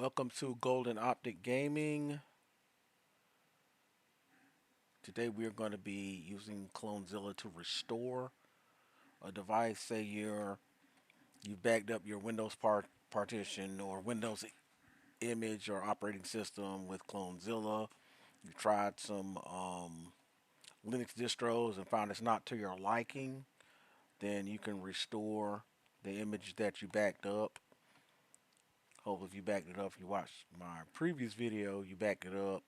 Welcome to Golden Optic Gaming. Today we are going to be using Clonezilla to restore a device. Say you backed up your Windows partition or Windows image or operating system with Clonezilla. You tried some Linux distros and found it's not to your liking. Then you can restore the image that you backed up. Hopefully, if you backed it up, if you watched my previous video, you backed it up.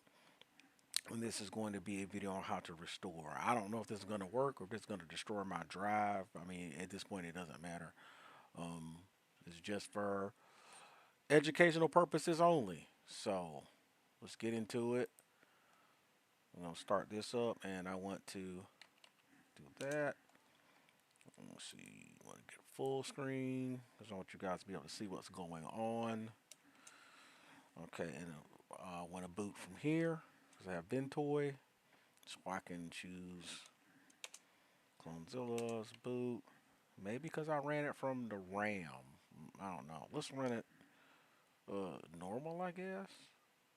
And this is going to be a video on how to restore. I don't know if this is going to work or if it's going to destroy my drive. I mean, at this point, it doesn't matter. Um, it's just for educational purposes only. So let's get into it. I'm going to start this up, and I want to do that. Let's see. I want to get full screen because I want you guys to be able to see what's going on. Okay, and I want to boot from here because I have Ventoy. So I can choose Clonezilla's boot. Maybe because I ran it from the RAM. I don't know. Let's run it normal, I guess.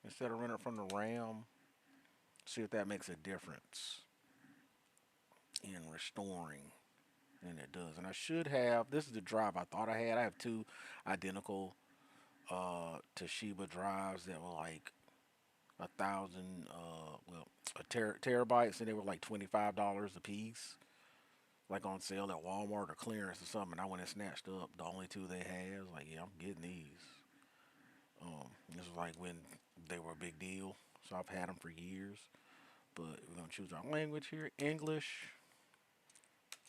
Instead of running it from the RAM. See if that makes a difference in restoring. And it does. And I should have, this is the drive I thought I had. I have two identical Toshiba drives that were like 1,000, terabytes, and they were like $25 a piece, like on sale at Walmart or clearance or something. I went and snatched up the only two they had. I was like, yeah, I'm getting these. This was like when they were a big deal, so I've had them for years. But we're gonna choose our language here, English.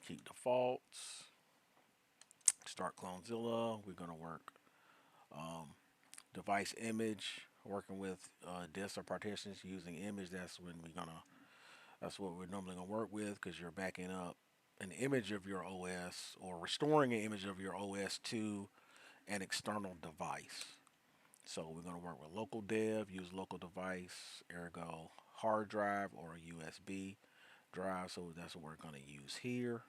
Keep defaults. Start Clonezilla. We're gonna work device image, working with disks or partitions using image. That's what we're normally gonna work with because you're backing up an image of your OS or restoring an image of your OS to an external device. So we're going to work with local dev, use local device, ergo hard drive or a USB drive. So that's what we're going to use here.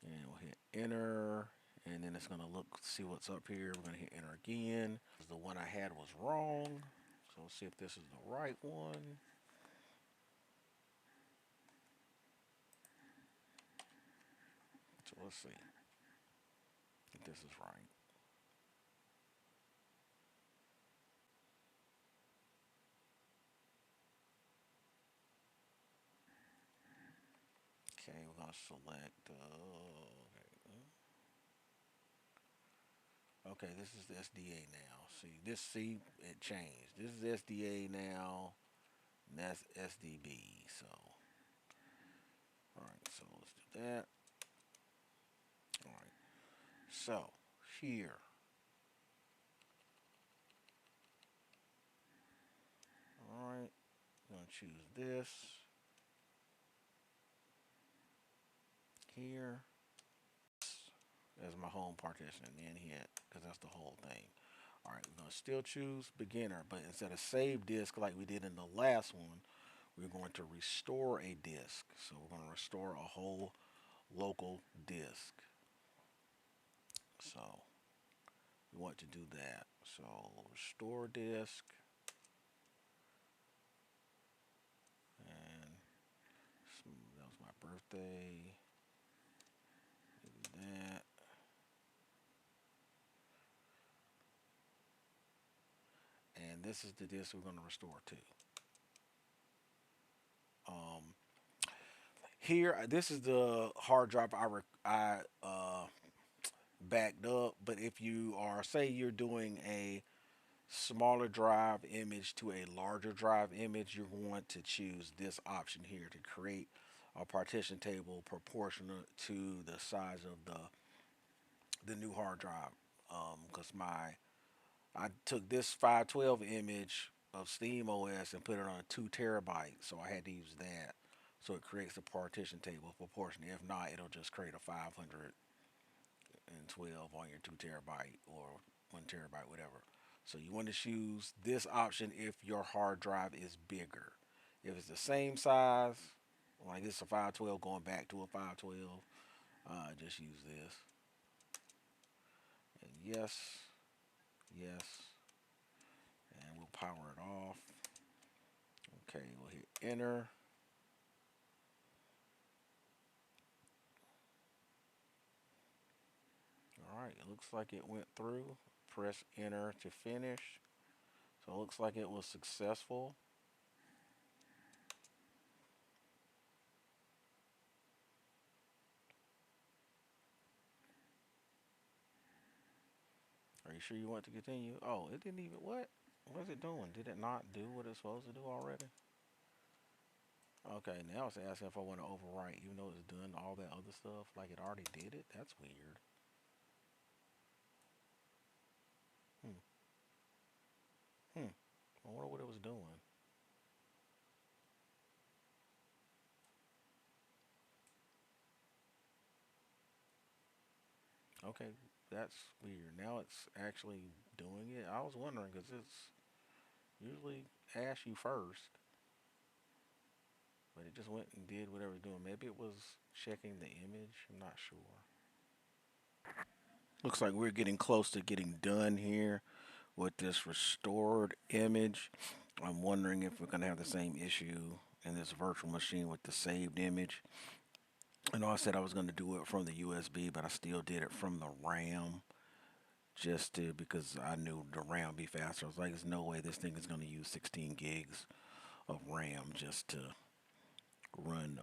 And we'll hit enter. And then it's going to look, see what's up here. We're going to hit enter again. The one I had was wrong. So let's see if this is the right one. So let's see if this is right. Okay, we're going to select, okay, this is the SDA now. See, it changed. This is SDA now, and that's SDB. So, alright, so let's do that. Alright, so here, alright, I'm going to choose this here as my home partition, and then hit, because that's the whole thing. Alright, we're going to still choose beginner, but instead of save disk like we did in the last one, we're going to restore a disk. So we're going to restore a whole local disk. So we want to do that. So restore disk. And that was my birthday. Do that. And this is the disk we're going to restore to. Here, this is the hard drive I backed up. But if you are, say you're doing a smaller drive image to a larger drive image, you're going to choose this option here to create a partition table proportionate to the size of the new hard drive. Because I took this 512 image of Steam OS and put it on a 2 terabyte, so I had to use that. So it creates a partition table proportionate. If not, it'll just create a 512 on your 2 terabyte or 1 terabyte, whatever. So you want to choose this option if your hard drive is bigger. If it's the same size, like this is a 512 going back to a 512, just use this. And yes, yes. off. Okay, we'll hit enter. All right, it looks like it went through. Press enter to finish. So it looks like it was successful. Are you sure you want to continue? Oh, it didn't even, what? What is it doing? Did it not do what it's supposed to do already? Okay, now it's asking if I want to overwrite, even though it's done all that other stuff. Like it already did it? That's weird. Hmm. Hmm. I wonder what it was doing. Okay, that's weird. Now it's actually doing it. I was wondering because it's usually asks you first, but it just went and did whatever it's doing. Maybe it was checking the image. I'm not sure. Looks like we're getting close to getting done here with this restored image. I'm wondering if we're going to have the same issue in this virtual machine with the saved image. I know I said I was going to do it from the USB, but I still did it from the RAM just to because I knew the RAM would be faster. I was like, there's no way this thing is going to use 16 gigs of RAM just to run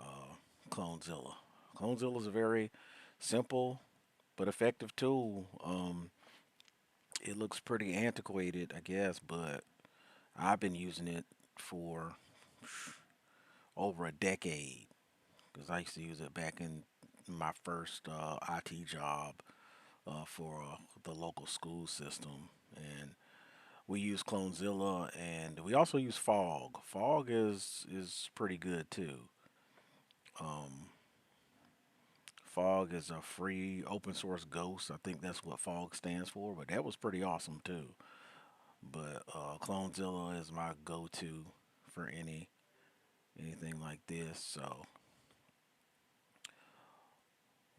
Clonezilla. Clonezilla is a very simple but effective tool. It looks pretty antiquated, I guess, but I've been using it for over a decade because I used to use it back in my first IT job for the local school system, and we use Clonezilla, and we also use Fog. Fog is pretty good too. Um, Fog is a free open source ghost. I think that's what Fog stands for, but that was pretty awesome too. But Clonezilla is my go-to for anything like this. So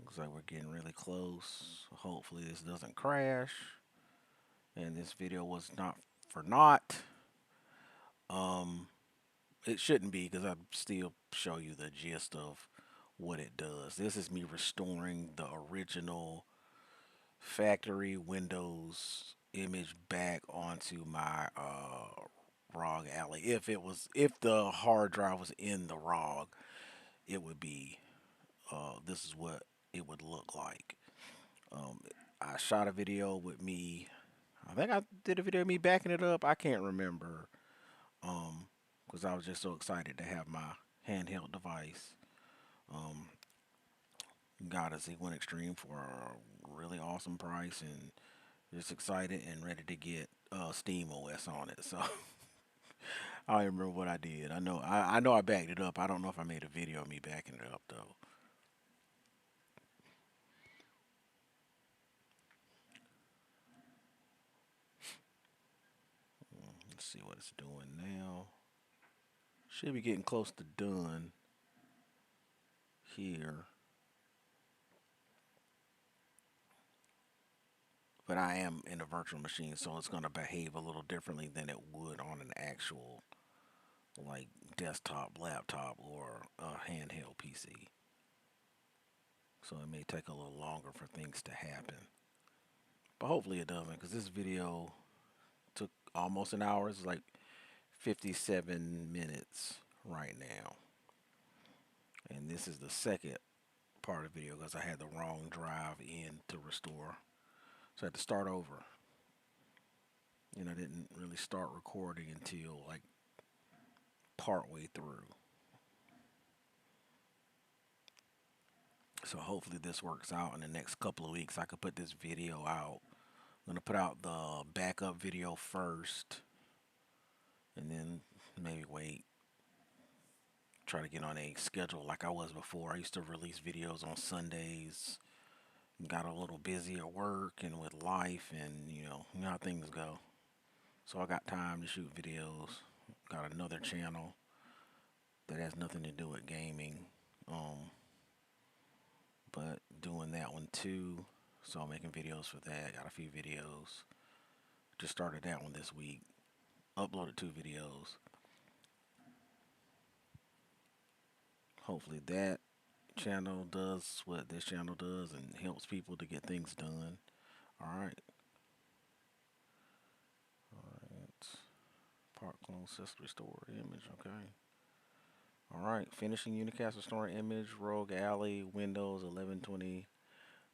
looks like we're getting really close. Hopefully this doesn't crash. And this video was not for naught. Um, it shouldn't be because I still show you the gist of what it does. This is me restoring the original factory Windows image back onto my ROG Alley. If the hard drive was in the ROG, it would be this is what it would look like. Um, I shot a video with me. I think I did a video of me backing it up. I can't remember because I was just so excited to have my handheld device. Um, got a Z1 Extreme for a really awesome price and just excited and ready to get Steam OS on it. So I don't even remember what I did. I know I backed it up. I don't know if I made a video of me backing it up though. Let's see what it's doing now. Should be getting close to done here. But I am in a virtual machine, so it's going to behave a little differently than it would on an actual like desktop, laptop, or a handheld PC. So it may take a little longer for things to happen. But hopefully it doesn't, because this video took almost an hour. It's like 57 minutes right now. And this is the second part of the video because I had the wrong drive in to restore. So I had to start over. And I didn't really start recording until like part way through. So hopefully this works out in the next couple of weeks. I could put this video out. I'm going to put out the backup video first and then maybe wait. Try to get on a schedule like I was before. I used to release videos on Sundays. Got a little busy at work and with life and you know how things go. So I got time to shoot videos. Got another channel that has nothing to do with gaming. But doing that one too. So I'm making videos for that. Got a few videos. Just started that one this week. uploaded 2 videos. Hopefully that channel does what this channel does and helps people to get things done. Alright. Alright. Part clone system restore image, okay. Alright, finishing unicast restoring image, ROG Alley, Windows 11 20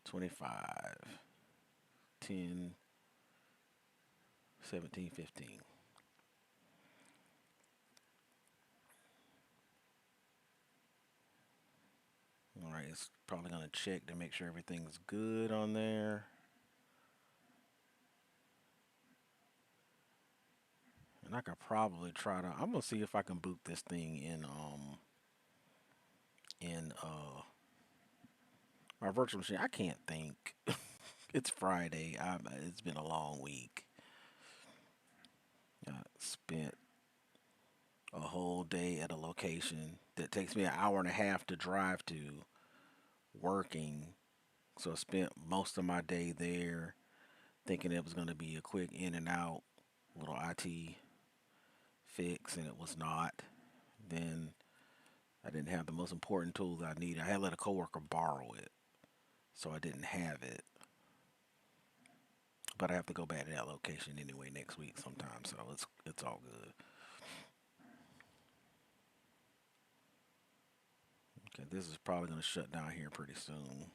25 10 17 15. Alright, it's probably going to check to make sure everything's good on there. And I could probably try to, I'm going to see if I can boot this thing in my virtual machine. I can't think. It's Friday. It's been a long week. I spent a whole day at a location that takes me an hour and a half to drive to working. So I spent most of my day there thinking it was going to be a quick in and out little IT fix, and it was not. Then I didn't have the most important tools I needed. I had let a coworker borrow it, so I didn't have it. But I have to go back to that location anyway next week sometime, so it's all good. Okay, this is probably going to shut down here pretty soon.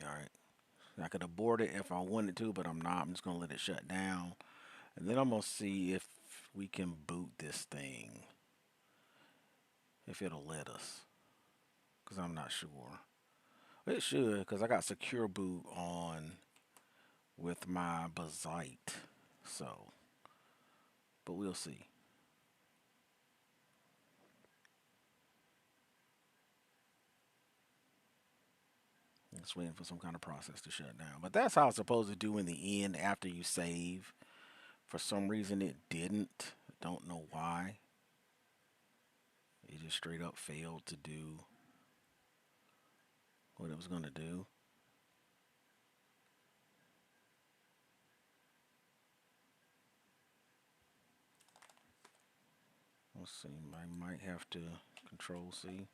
All right. I could abort it if I wanted to, but I'm not. I'm just going to let it shut down. And then I'm going to see if we can boot this thing. If it'll let us. Because I'm not sure. It should, because I got secure boot on with my Bazite. So, but we'll see. Just waiting for some kind of process to shut down. But that's how it's supposed to do in the end after you save. For some reason it didn't. Don't know why. It just straight up failed to do what it was going to do. Let's see. I might have to control C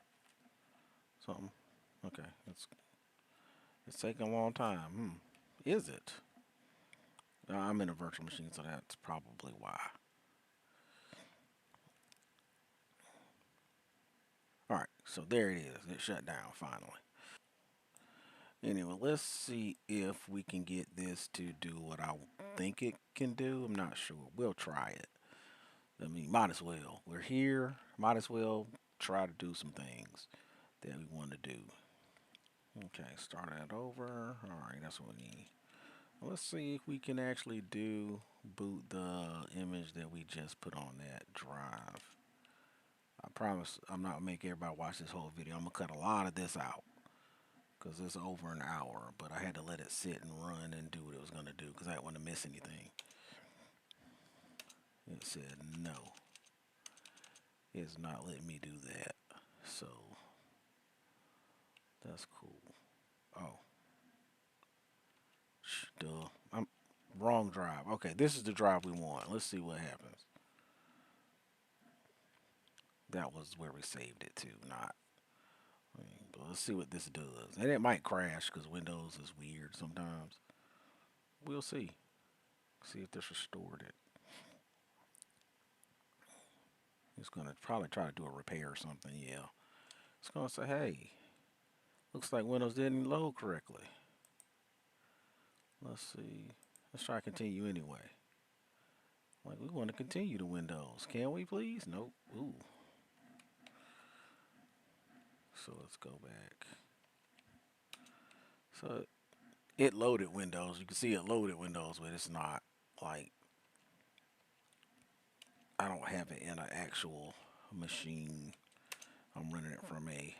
something. Okay, it's taking a long time. Is it? I'm in a virtual machine, so that's probably why. Alright, so there it is. It shut down finally. Anyway, let's see if we can get this to do what I think it can do. I'm not sure. We'll try it. I mean, might as well. We're here. Might as well try to do some things that we want to do. Okay, start that over. Alright, that's what we need. Let's see if we can actually boot the image that we just put on that drive. I promise I'm not going to make everybody watch this whole video. I'm going to cut a lot of this out because it's over an hour, but I had to let it sit and run and do what it was going to do because I didn't want to miss anything. It said no. It's not letting me do that. So that's cool. Oh. Duh. I'm wrong drive. Okay, this is the drive we want. Let's see what happens. That was where we saved it to, not. But let's see what this does. And it might crash because Windows is weird sometimes. We'll see. See if this restored it. It's going to probably try to do a repair or something, yeah. It's going to say, hey, looks like Windows didn't load correctly. Let's see. Let's try to continue anyway. Like, we want to continue to Windows. Can we please? Nope. Ooh. So let's go back. So it loaded Windows. You can see it loaded Windows, but it's not like I don't have it in an actual machine. I'm running it from a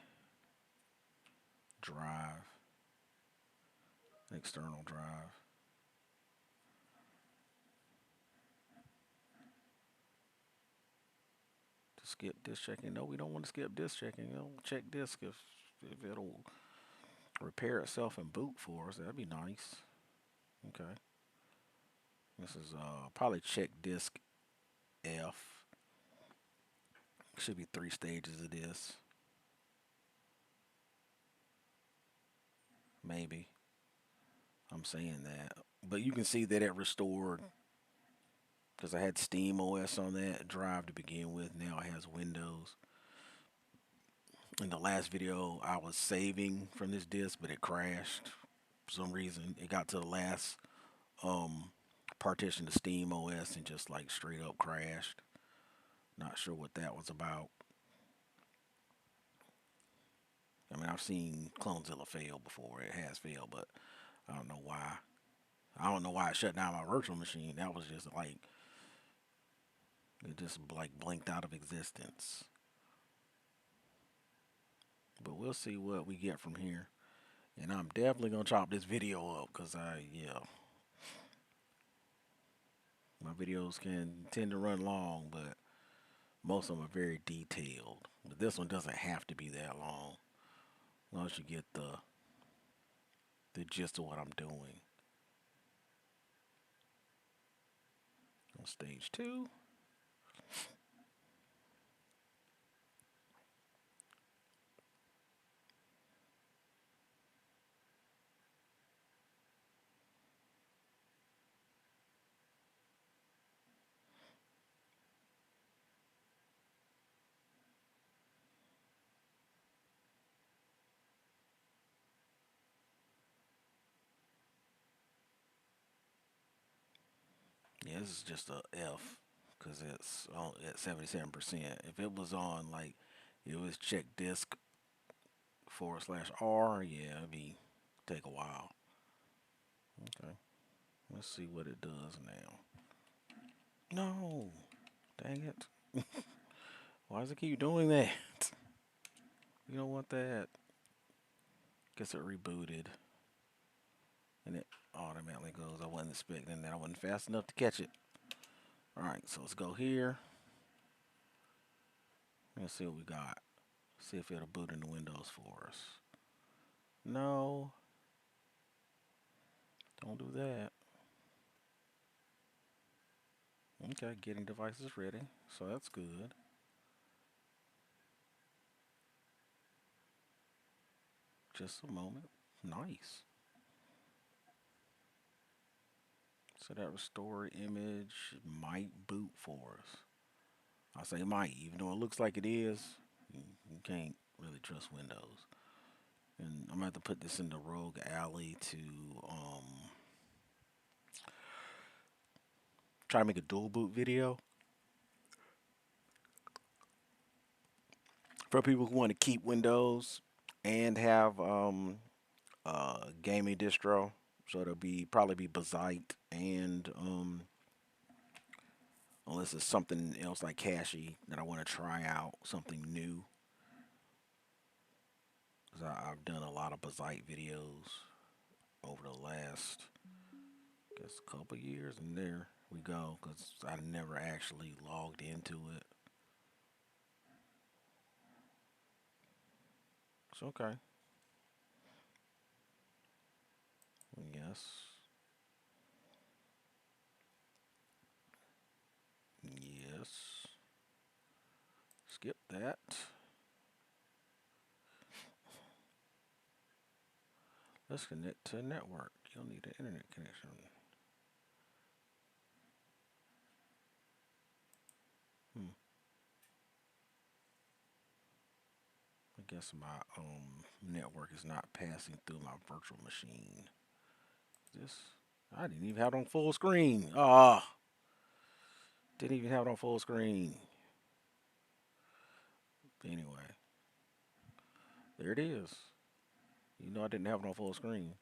drive, external drive. To skip disk checking. No, we don't want to skip disk checking. Check disk if it'll repair itself and boot for us. That'd be nice. Okay. This is probably Chkdsk F. Should be 3 stages of this. Maybe. I'm saying that. But you can see that it restored because I had Steam OS on that drive to begin with. Now it has Windows. In the last video, I was saving from this disk, but it crashed for some reason. It got to the last um, partition of Steam OS and just like straight up crashed. Not sure what that was about. I mean, I've seen Clonezilla fail before. It has failed, but I don't know why. I don't know why it shut down my virtual machine. That was just like it just like blinked out of existence. But we'll see what we get from here. And I'm definitely gonna chop this video up because yeah, my videos can tend to run long, but most of them are very detailed. But this one doesn't have to be that long, as long as you get the gist of what I'm doing. On stage 2. Yeah, this is just a F because it's at 77%. If it was on like it was Chkdsk /R, yeah, it'd be take a while. Okay, let's see what it does now. No, dang it! Why does it keep doing that? You don't want that. Guess it rebooted and it automatically goes. I wasn't expecting that. I wasn't fast enough to catch it. All right, so let's go here. Let's see what we got. See if it'll boot into Windows for us. No, don't do that. Okay, getting devices ready. So that's good. Just a moment. Nice. So that restore image might boot for us. I say might, even though it looks like it is. You can't really trust Windows. And I'm gonna have to put this in the ROG alley to try to make a dual boot video for people who want to keep Windows and have gaming distro. So it'll be probably be Bazite and unless it's something else like Cashy that I want to try out, something new. Because I've done a lot of Bazite videos over the last, I guess, couple years, and there we go. Because I never actually logged into it. It's okay. Yes. Yes. Skip that. Let's connect to a network. You'll need an internet connection. Hmm. I guess my network is not passing through my virtual machine. This I didn't even have it on full screen. Didn't even have it on full screen. Anyway, there it is. You know I didn't have it on full screen.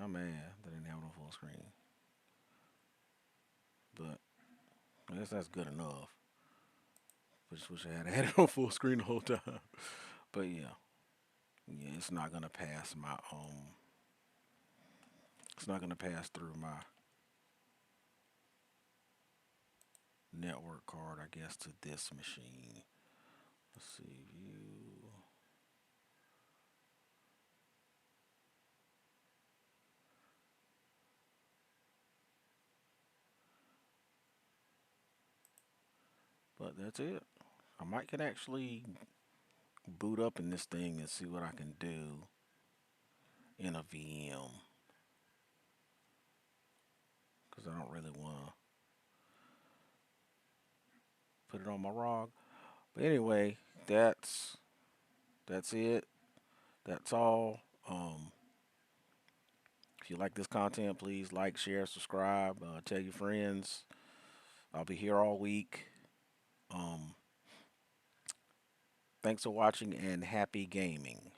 I'm mad that I didn't have it on full screen. But I guess that's good enough. I just wish I had it on full screen the whole time. But yeah. Yeah, it's not gonna pass my it's not gonna pass through my network card, I guess, to this machine. Let's see, view. But that's it. I might can actually boot up in this thing and see what I can do in a VM. Because I don't really want to put it on my ROG. But anyway, that's it. That's all. If you like this content, please like, share, subscribe, tell your friends. I'll be here all week. Um, Thanks for watching and happy gaming.